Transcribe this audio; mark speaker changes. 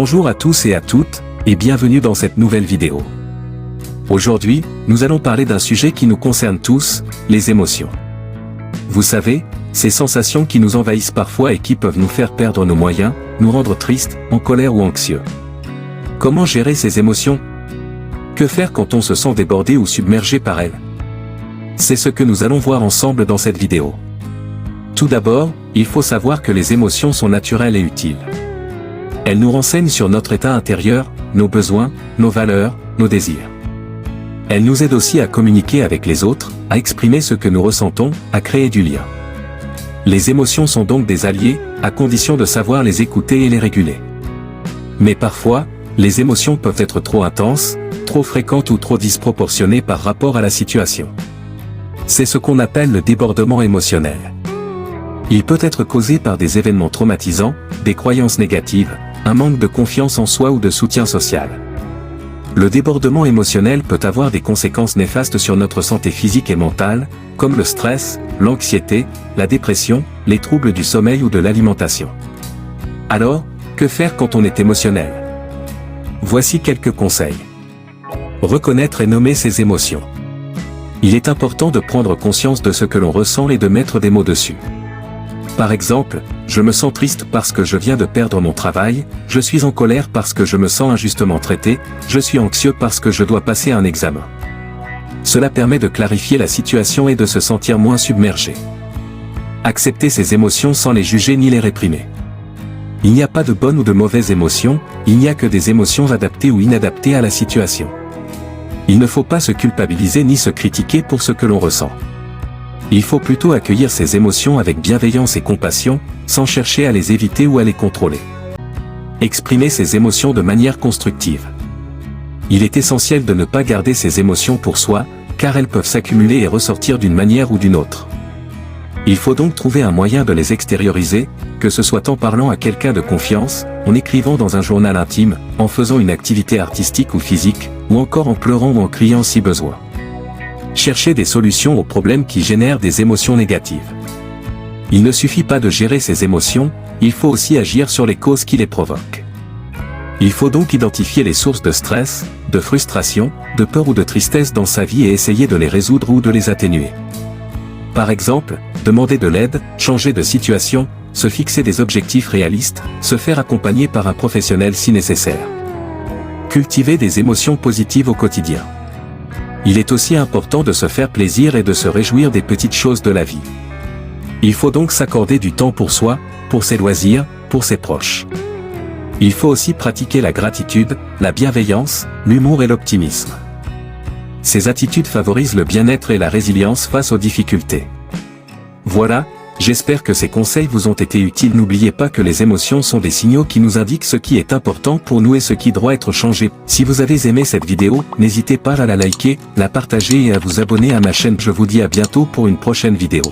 Speaker 1: Bonjour à tous et à toutes, et bienvenue dans cette nouvelle vidéo. Aujourd'hui, nous allons parler d'un sujet qui nous concerne tous, les émotions. Vous savez, ces sensations qui nous envahissent parfois et qui peuvent nous faire perdre nos moyens, nous rendre tristes, en colère ou anxieux. Comment gérer ces émotions? Que faire quand on se sent débordé ou submergé par elles? C'est ce que nous allons voir ensemble dans cette vidéo. Tout d'abord, il faut savoir que les émotions sont naturelles et utiles. Elles nous renseignent sur notre état intérieur, nos besoins, nos valeurs, nos désirs. Elles nous aident aussi à communiquer avec les autres, à exprimer ce que nous ressentons, à créer du lien. Les émotions sont donc des alliés, à condition de savoir les écouter et les réguler. Mais parfois, les émotions peuvent être trop intenses, trop fréquentes ou trop disproportionnées par rapport à la situation. C'est ce qu'on appelle le débordement émotionnel. Il peut être causé par des événements traumatisants, des croyances négatives, un manque de confiance en soi ou de soutien social. Le débordement émotionnel peut avoir des conséquences néfastes sur notre santé physique et mentale, comme le stress, l'anxiété, la dépression, les troubles du sommeil ou de l'alimentation. Alors, que faire quand on est émotionnel? Voici quelques conseils. Reconnaître et nommer ses émotions. Il est important de prendre conscience de ce que l'on ressent et de mettre des mots dessus. Par exemple, je me sens triste parce que je viens de perdre mon travail, je suis en colère parce que je me sens injustement traité, je suis anxieux parce que je dois passer un examen. Cela permet de clarifier la situation et de se sentir moins submergé. Accepter ses émotions sans les juger ni les réprimer. Il n'y a pas de bonnes ou de mauvaises émotions, il n'y a que des émotions adaptées ou inadaptées à la situation. Il ne faut pas se culpabiliser ni se critiquer pour ce que l'on ressent. Il faut plutôt accueillir ces émotions avec bienveillance et compassion, sans chercher à les éviter ou à les contrôler. Exprimer ses émotions de manière constructive. Il est essentiel de ne pas garder ces émotions pour soi, car elles peuvent s'accumuler et ressortir d'une manière ou d'une autre. Il faut donc trouver un moyen de les extérioriser, que ce soit en parlant à quelqu'un de confiance, en écrivant dans un journal intime, en faisant une activité artistique ou physique, ou encore en pleurant ou en criant si besoin. Chercher des solutions aux problèmes qui génèrent des émotions négatives. Il ne suffit pas de gérer ces émotions, il faut aussi agir sur les causes qui les provoquent. Il faut donc identifier les sources de stress, de frustration, de peur ou de tristesse dans sa vie et essayer de les résoudre ou de les atténuer. Par exemple, demander de l'aide, changer de situation, se fixer des objectifs réalistes, se faire accompagner par un professionnel si nécessaire. Cultiver des émotions positives au quotidien. Il est aussi important de se faire plaisir et de se réjouir des petites choses de la vie. Il faut donc s'accorder du temps pour soi, pour ses loisirs, pour ses proches. Il faut aussi pratiquer la gratitude, la bienveillance, l'humour et l'optimisme. Ces attitudes favorisent le bien-être et la résilience face aux difficultés. Voilà, j'espère que ces conseils vous ont été utiles. N'oubliez pas que les émotions sont des signaux qui nous indiquent ce qui est important pour nous et ce qui doit être changé. Si vous avez aimé cette vidéo, n'hésitez pas à la liker, la partager et à vous abonner à ma chaîne. Je vous dis à bientôt pour une prochaine vidéo.